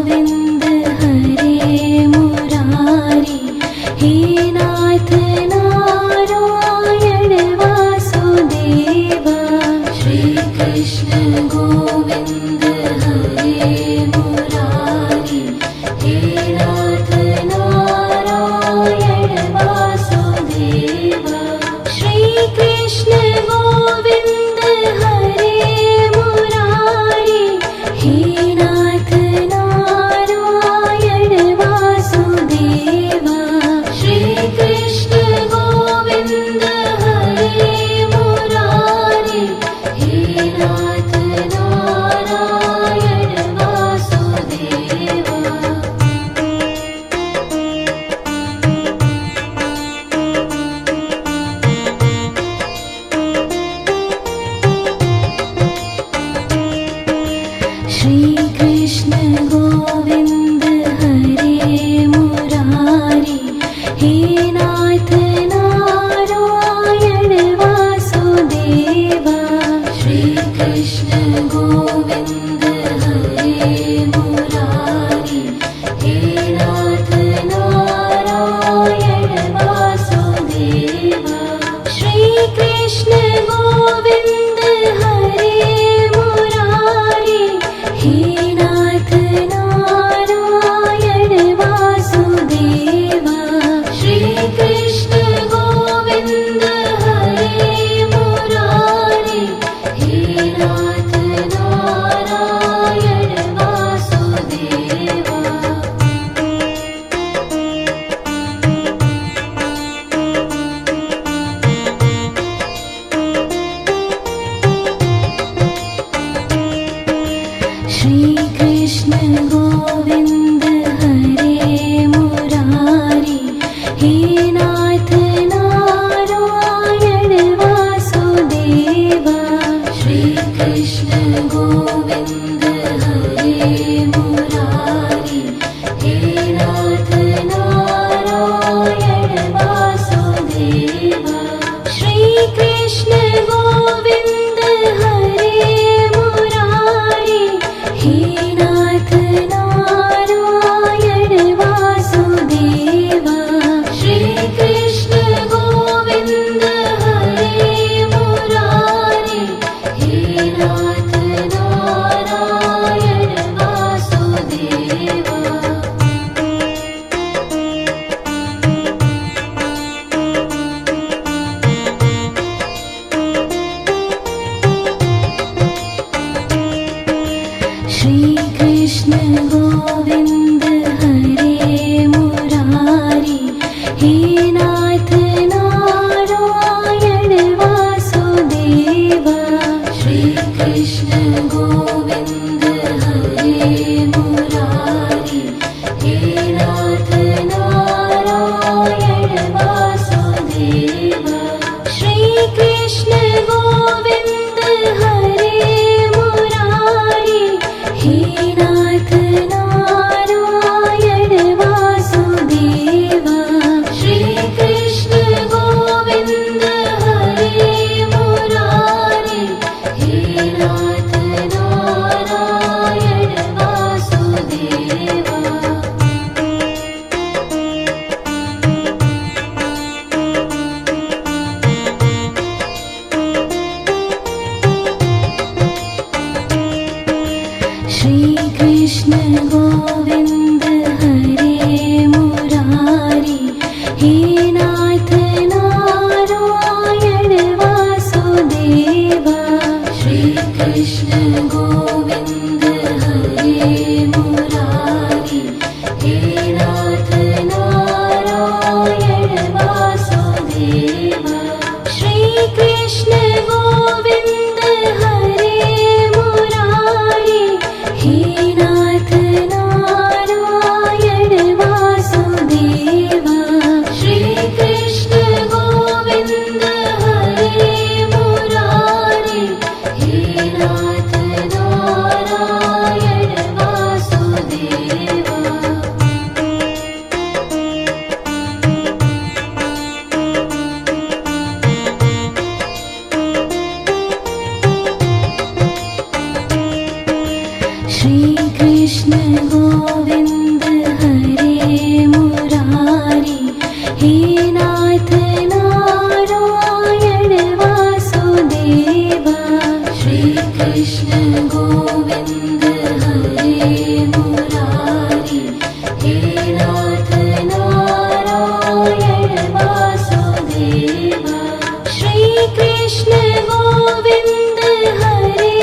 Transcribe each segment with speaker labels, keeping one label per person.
Speaker 1: Govind हरे Murari, हे नाथ Narayan Vasudev. Shri Krishna Govind हरे Murari, हे नाथ Narayan Vasudev. Shri Krishna Govind हरे Murari, हे नाथ Narayan Vasudev. Shri Krishna Govind हरे Murari, हे नाथ Narayan Vasudev. Shri Krishna Govind हरे Murari, हे नाथ Narayan Vasudev. Shri Krishna Govind हरे Murari, हे नाथ Narayan Vasudev. Shri Krishna Govind हरे Murari, हे नाथ Narayan Vasudev. Shri Krishna Govind हरे Murari, हे नाथ Narayan Vasudev. Shri Krishna Govind हरे Murari, हे नाथ Narayan Vasudev. Shri Krishna Govind हरे Murari, हे नाथ Narayan Vasudev. Shri Krishna Govind हरे Murari, हे नाथ Narayan Vasudev. Shri Krishna Govind हरे Murari, हे नाथ Narayan Vasudev. Shri Krishna Govind हरे Murari, हे नाथ Narayan Vasudev. Shri Krishna Govind हरे Murari, हे नाथ Narayan Vasudev. Shri Krishna Govind हरे Murari, हे नाथ Narayan Vasudev. Shri Krishna Govind हरे Murari, हे नाथ Narayan Vasudev. Shri Krishna Govind हरे Murari, हे नाथ Narayan Vasudev. Shri Krishna Govind हरे Murari, हे नाथ Narayan Vasudev. Shri Krishna Govind हरे Murari, हे नाथ Narayan Govind हरे Murari, हे नाथ Narayan Vasudeva. Shrikrishna Govind हरे Murari, हे नाथ Narayan Vasudeva. Shrikrishna Govind हरे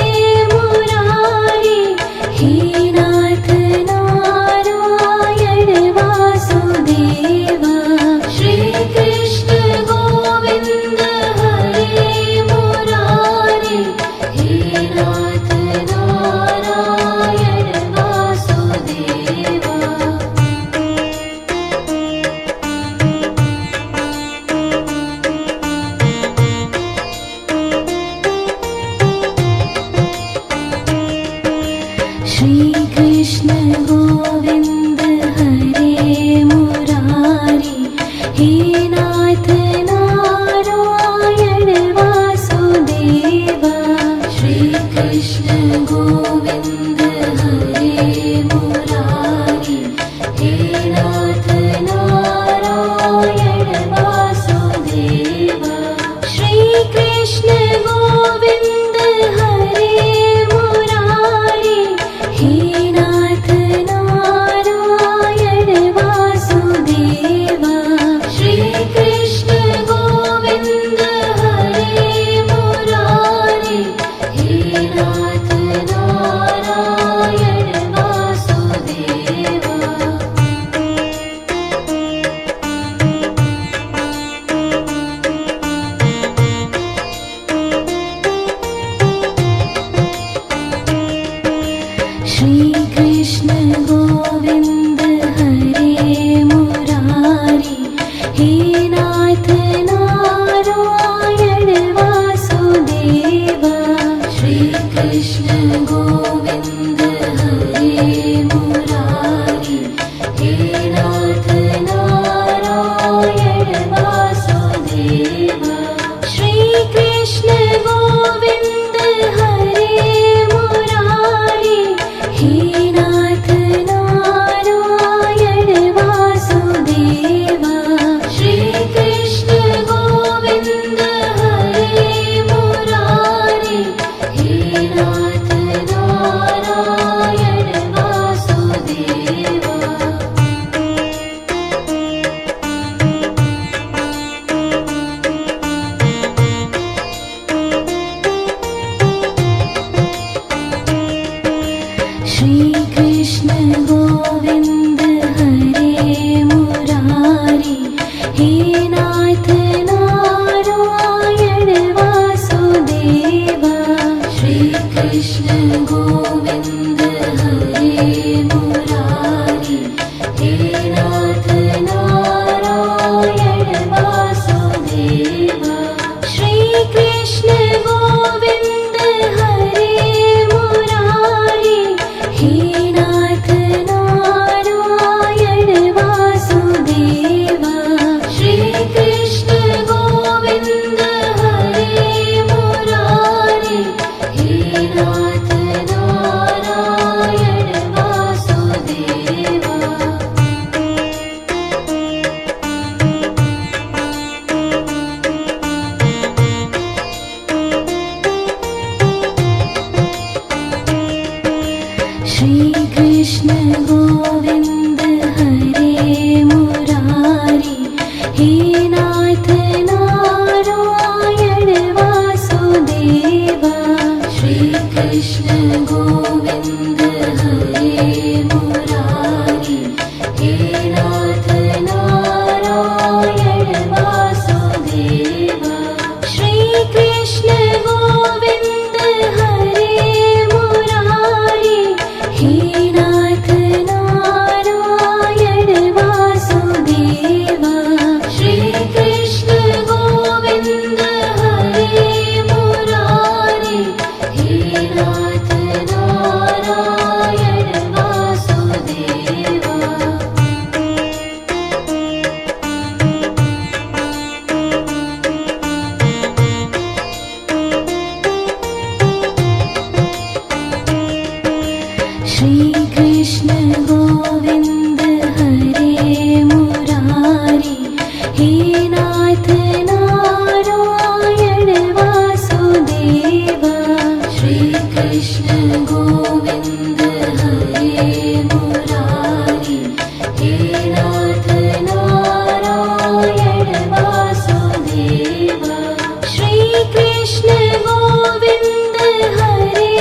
Speaker 1: Murari, हे नाथ Narayan Vasudeva. Shrikrishna Govind हरे Murari, हे नाथ Narayan Vasudeva. Shrikrishna Govind हरे Murari, हे नाथ Narayan Vasudeva. Shrikrishna Govind हरे Murari, हे नाथ Narayan Vasudeva. Shrikrishna Govind हरे Murari, हे नाथ Narayan Vasudeva. Shrikrishna Govind हरे Murari, हे नाथ Narayan Vasudeva. Shrikrishna Govind हरे Murari, हे नाथ Narayan Vasudeva. Shrikrishna Govind हरे Murari, हे नाथ Narayan Vasudeva. Shrikrishna Govind हरे Murari, हे नाथ Narayan Vasudeva. Shrikrishna Govind हरे Murari, हे नाथ Narayan Vasudeva. Shrikrishna Govind हरे Murari, हे नाथ Narayan Vasudeva. Shrikrishna Govind हरे Murari, हे नाथ Narayan Vasudeva. Shrikrishna Govind हरे Murari, हे नाथ Narayan Vasudeva. Shrikrishna Govind हरे Murari, हे नाथ Narayan Vasudeva. Shrikrishna Govind हरे Murari, हे नाथ Narayan Vasudeva. Shrikrishna Govind हरे Murari, हे नाथ Narayan Vasudeva. Shrikrishna Govind हरे Murari, हे नाथ Narayan Govind हरे Murari, हे नाथ Narayan Vasudev. Shri Krishna Govind हरे Murari, हे नाथ Narayan Vasudev. Shri Krishna Govind हरे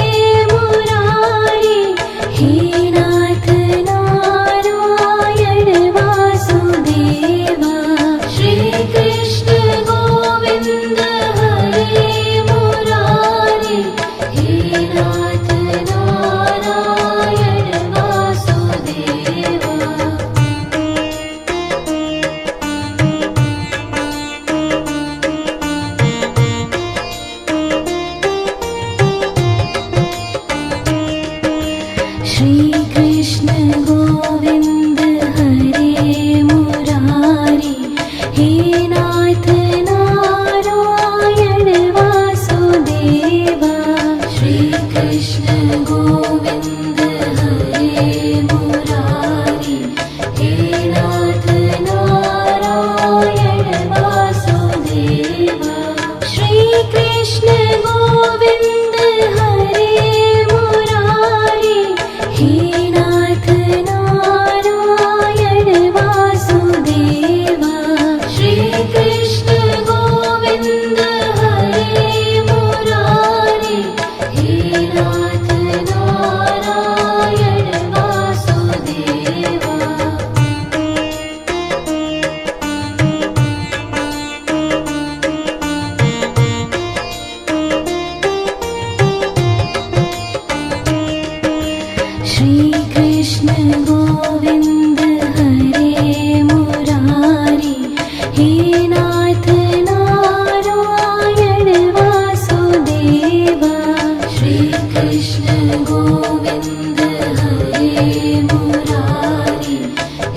Speaker 1: Murari, हे नाथ Narayan Vasudev. Shri Krishna Govind हरे Murari, हे नाथ Narayan Vasudev. Shri Krishna Govind हरे Murari, हे नाथ Narayan Vasudev. Shri Krishna Govind हरे Murari, हे नाथ Narayan Vasudev. Shri Krishna Govind हरे Murari, हे नाथ Narayan Vasudev. Shri Krishna Govind हरे Murari, हे नाथ Narayan Vasudev. Shri Krishna Govind हरे Murari, हे नाथ Narayan Vasudev. Shri Krishna Govind हरे Murari,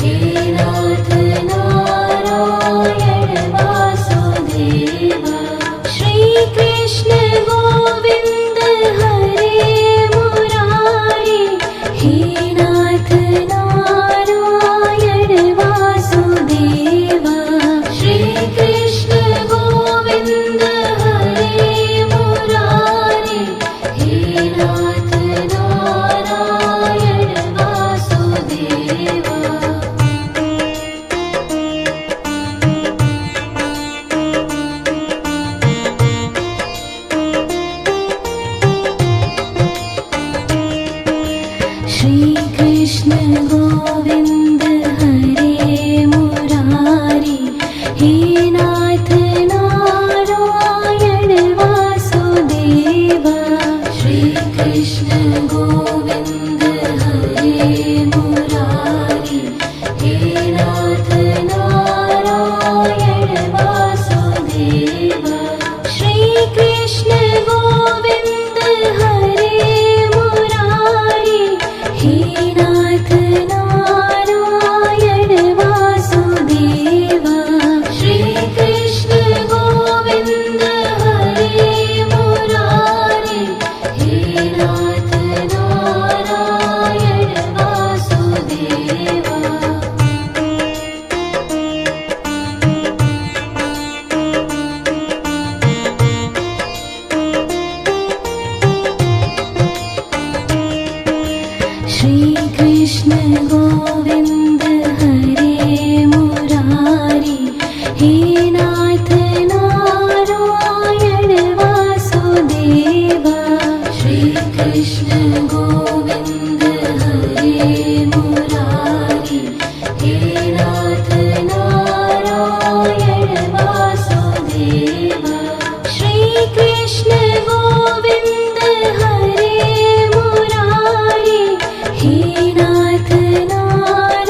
Speaker 1: हे नाथ Narayan Vasudev. Shri Krishna Govind हरे Murari, हे नाथ Narayan Vasudev. Shri Krishna Govind हरे Murari, हे नाथ Narayan Vasudev. Shri Krishna Govind हरे Murari, हे नाथ Narayan Vasudev. Shri Krishna Govind हरे Murari, हे नाथ Narayan Vasudev. Shri Krishna Govind हरे Murari, हे नाथ Narayan Vasudev. Shri Krishna Govind हरे Murari, हे नाथ Narayan Vasudev. Shri Krishna Govind हरे Murari, हे नाथ Narayan Vasudev. Shri Krishna Govind हरे Murari, हे नाथ Narayan Vasudev. Shri Krishna Govind हरे Murari, हे नाथ Narayan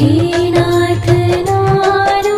Speaker 1: हे नाथ Narayan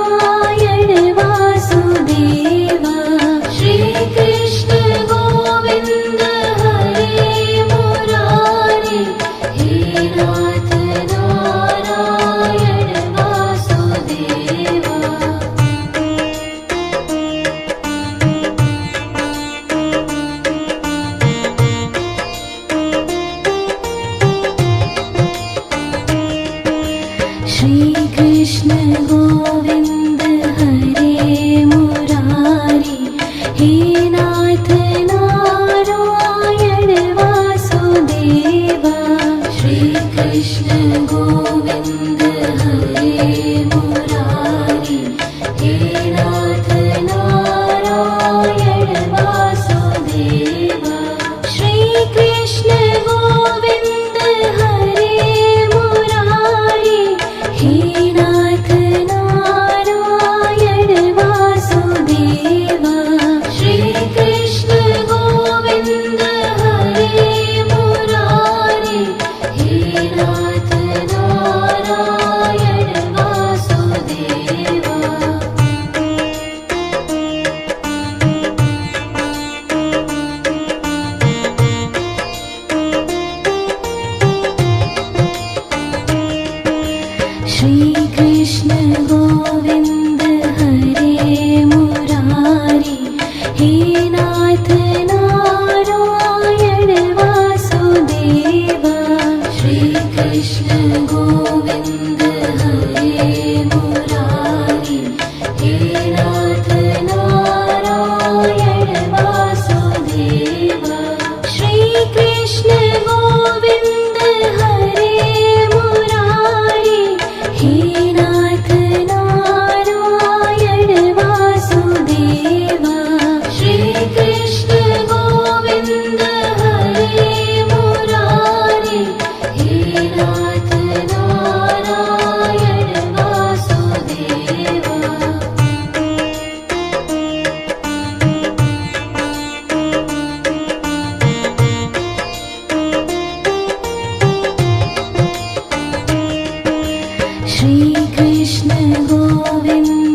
Speaker 1: Govind